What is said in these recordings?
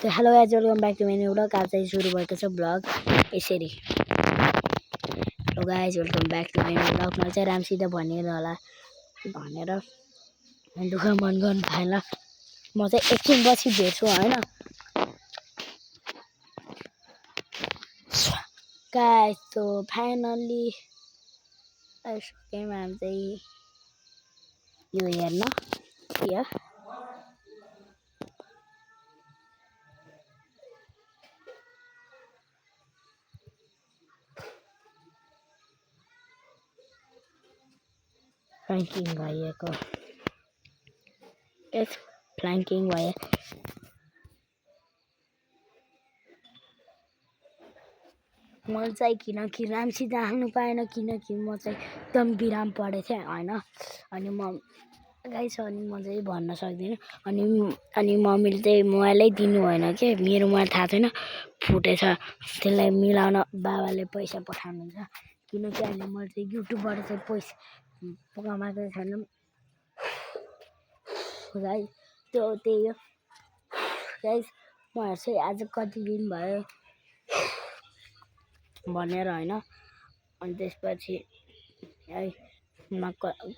तो hello guys welcome back to my new blog. आज चाहिँ सुरु भएको छ ब्लग यसरी। Hello guys welcome back to my new blog. मैले चाहिँ रामसित भनेर होला भनेर दुःख मन गर्नु भएन। म चाहिँ एकछिन पछि भेट्छु हैन गाइज। तो फाइनल्ली आइसक्यौँ हामी चाहिँ यो हेर्न या फ्ल्याङ्किङ भएको फ्ल्याङ्किङ भयो। मैले चाहिँ किनकि रामसित हाल्नु पाएन किनकि म चाहिँ एकदम बिराम परेको थिएँ हैन। अनि म गाइस अनि म चाहिँ भन्न सक्दिनँ। अनि मम्मीले चाहिँ मोबाइलै दिनु भएन के मेरो मोबाइल थाहा छैन फुटेछ। त्यसलाई मिलाउन बाबाले पैसा पठाउनुहुन्छ किनकि अहिले मैले चाहिँ युट्युबबाट चाहिँ पैसा कमाएको छैन गाइस। त्यो त्यही हो गाइस। म हेर्छु आज कति दिन भयो भनेर हैन। अनि त्यसपछि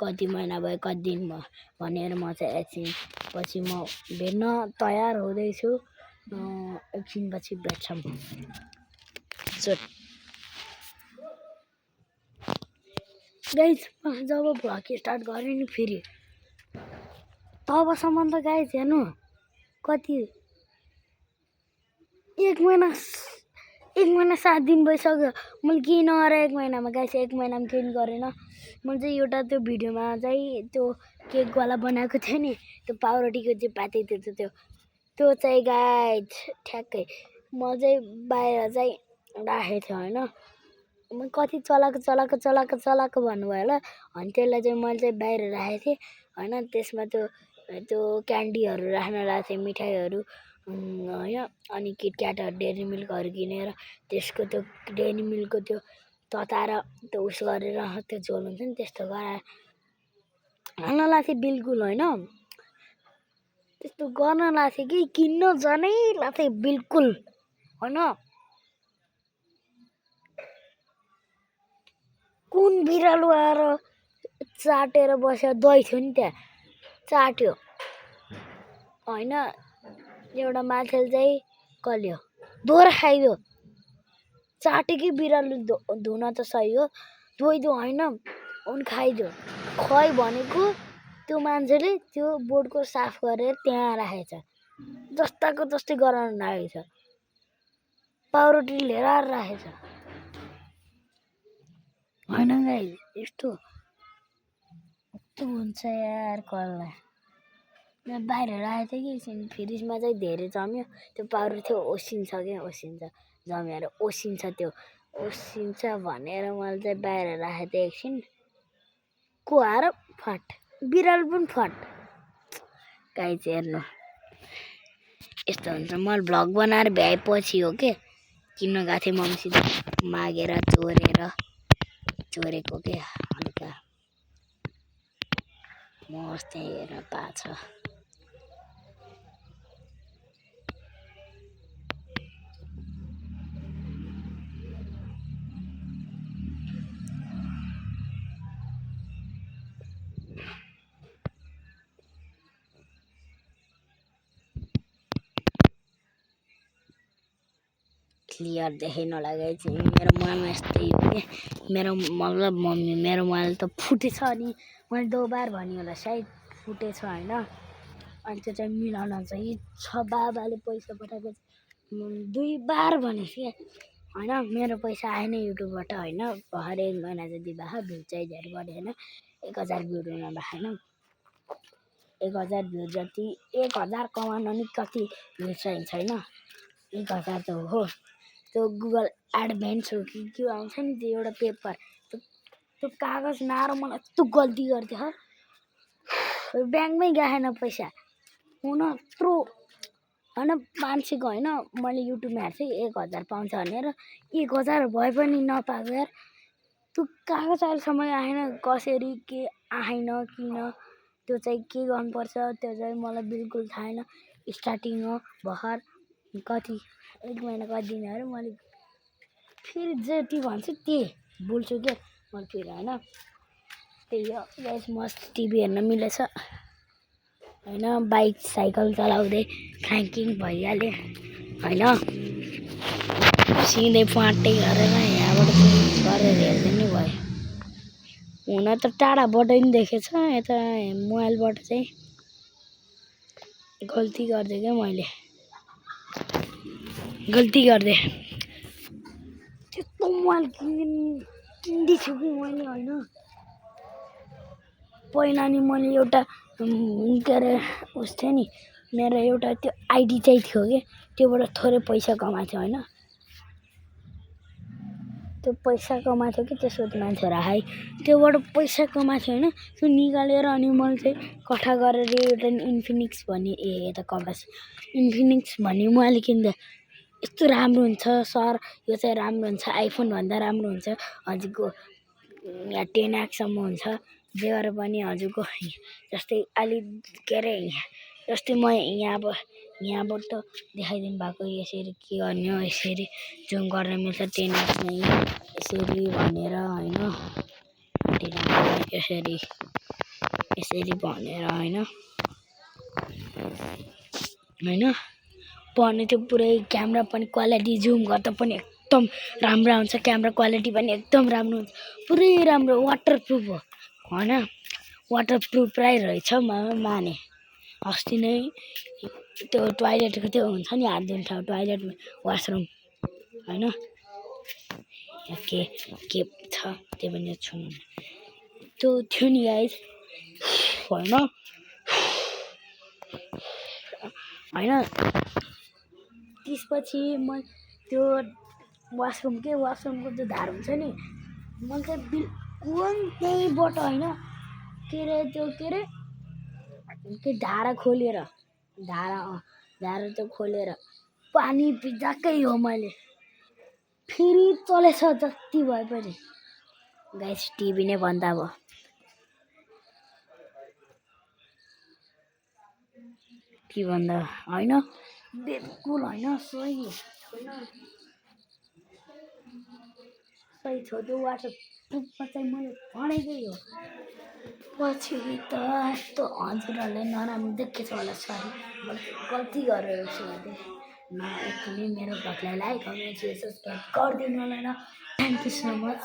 कति महिना भयो कति दिन भयो भनेर म चाहिँ एकछिन पछि म भेट्न तयार हुँदैछु। एकछिन पछि भेट्छौँ। गाइस जब भ्लग स्टार्ट गरेँ नि फेरि तबसम्म त गाइस हेर्नु कति एक महिना 7 दिन भइसक्यो। मैले केही नगरेर एक महिनामा गाइस एक महिनामा केही गरेन। मैले चाहिँ एउटा त्यो भिडियोमा चाहिँ त्यो केकवाला बनाएको थियो नि त्यो पाउरोटीको चाहिँ पाते त्यो चाहिँ गाइस ठ्याक्कै म चाहिँ बाहिर चाहिँ राखेको थियो हैन। म कति चलाएको भन्नुभयो होला। अनि त्यसलाई चाहिँ मैले चाहिँ बाहिर राखेको थिएँ हैन। त्यसमा त्यो क्यान्डीहरू राख्न राखेको थिएँ मिठाईहरू हैन। अनि किटक्याटहरू डेरी मिल्कहरू किनेर त्यसको त्यो डेरी मिल्कको त्यो तताएर त्यो उस गरेर त्यो झोल हुन्छ नि त्यस्तो गराएर हाल्न लाग्थेँ बिल्कुल हैन। त्यस्तो गर्न लाग्थेँ कि किन्न जानै लाग्थेँ बिल्कुल हैन। कुन बिरालो आएर चाटेर बस्यो दही थियो नि त्यहाँ चाट्यो हैन। एउटा मान्छेले चाहिँ कल्यो दोहोरा खाइदियो चाटेकै बिरालो धुन त सही हो धोइदियो हैन। उनी खाइदियो खै भनेको त्यो मान्छेले त्यो बोर्डको साफ गरेर त्यहाँ राखेछ जस्ताको जस्तै गराउन लागेछ। पाउरोटी लिएर राखेछ हैन गाइस। यस्तो हुन्छ यार कसलाई। मैं बाहिर राखेको थिएँ कि एकछिन फ्रिजमा चाहिँ धेरै जम्यो त्यो पाउरोटी ओसिन्छ क्या ओसिन्छ जमेर ओसिन्छ त्यो ओसिन्छ भनेर मैले चाहिँ बाहिर राखेको थिएँ एकछिन कुहाएर फट बिरालो पनि फट गाइस हेर्नु यस्तो हुन्छ। मैले भ्लग बनाएर भ्याएपछि हो के किन्न गएको थिएँ मम्मीसित मागेर चोरेको के हल्का मस्त हेरेर पाछ। क्लियर देखेन होला गाइस। मेरो मोबाइलमा यस्तै हो कि मेरो मतलब मेरो मोबाइल त फुटेछ अनि मैले 2 बार भने होला सायद फुटेछ हैन। अनि त्यो चाहिँ मिलाउन चाहिँ छ बाबाले पैसा पठाएको 2 बार भनेको थिएँ हैन। मेरो पैसा आएन युट्युबबाट हैन। भर्खर 1 महिना जति भयो भ्यू चाहिँ धेरै बढ्यो हैन। 1000 भ्यू नभएको हैन 1000 भ्यू जति 1000 कमाउन नि कति भ्यू चाहिन्छ हैन। 1000 त हो त्यो गुगल एडभेन्स हो कि के आउँछ नि त्यो एउटा पेपर त्यो कागज नआएर मलाई यस्तो गल्ती गरिदियो ब्याङ्कमै गएन पैसा हुन यत्रो हैन मान्छेको हैन। मैले युट्युबमा हेर्थेँ 1000 पाउँछ भनेर 1000 भए पनि नपाएको यार। त्यो कागज अहिलेसम्म आएन कसरी के आएन किन त्यो चाहिँ के गर्नुपर्छ त्यो चाहिँ मलाई बिल्कुल थाहा छैन। स्टार्टिङ हो भर्खर कति 1 महिना कति दिन अरे मैले फेरि जति भन्छु त्यही बोल्छु क्या मैले फेरि होइन त्यही हो गाइस मस्त टिभी हेर्न मिलेछ होइन बाइक साइकल चलाउँदै फ्ल्याङ्किङ भइहाल्यो होइन सिधै फाँटै गरेर यहाँबाट गरेर हेर्दै नै भयो हुन त टाढाबाट नि देखेछ यता मोबाइलबाट चाहिँ गल्ती गरिदिएँ क्या मैले गल्ती गरिदिएँ त्यस्तो मोबाइल किन्दैछु कि मैले होइन पहिला नि मैले एउटा के अरे उस थियो नि मेरो एउटा त्यो आइडी चाहिँ थियो कि त्योबाट थोरै पैसा कमाएको थियो होइन त्यो पैसा कमाएको थियो कि त्यसो मान्छेहरू हाई त्योबाट पैसा कमाएको थियो होइन त्यो निकालेर अनि मैले चाहिँ कठा गरेर एउटा इन्फिनिक्स भन्ने यता कम्पास इन्फिनिक्स भन्ने मोबाइल किन्दा यस्तो राम्रो हुन्छ सर यो चाहिँ राम्रो हुन्छ आइफोनभन्दा राम्रो हुन्छ हजुरको यहाँ 10x सम्म हुन्छ जे गरेर पनि हजुरको जस्तै अलि के अरे जस्तै म यहाँबाट देखाइदिनु भएको यसरी के गर्ने हो यसरी जुम गर्न मिल्छ 10x यसरी भनेर होइन यसरी भनेर होइन पर्ने त्यो पुरै क्यामेरा पनि क्वालिटी जुम गर्दा पनि एकदम राम्रो हुन्छ क्यामेरा क्वालिटी पनि एकदम राम्रो हुन्छ पुरै राम्रो वाटरप्रुफ हो होइन वाटरप्रुफ प्राय रहेछ माने अस्ति नै त्यो टोयलेटको त्यो हुन्छ नि हात धुने ठाउँ टोयलेट वासरुम होइन के छ त्यो पनि छुनु त्यो थियो नि गाइस होइन त्यसपछि म त्यो वासरुमको त्यो धार हुन्छ नि मैले चाहिँ बिल्कुल त्यहीबाट होइन के अरे त्यो धारा खोलेर त्यो खोलेर पानी भिजाएकै हो मैले फेरि चलेछ जति भए पनि गाइस टिभी नै भन्दा अब के भन्दा होइन बिल्कुल होइन सही छ त्यो वाटरप्रुफमा चाहिँ मैले भनेकै हो पछि त यस्तो हजुरहरूलाई नराम्रो देखेछ होला सरी गल्ती गरेर सोधेँ न एकदमै मेरो भ्लगलाई लाइक कमेन्ट सेयर सब्सक्राइब गरिदिनु होला न थ्याङ्क यू सो मच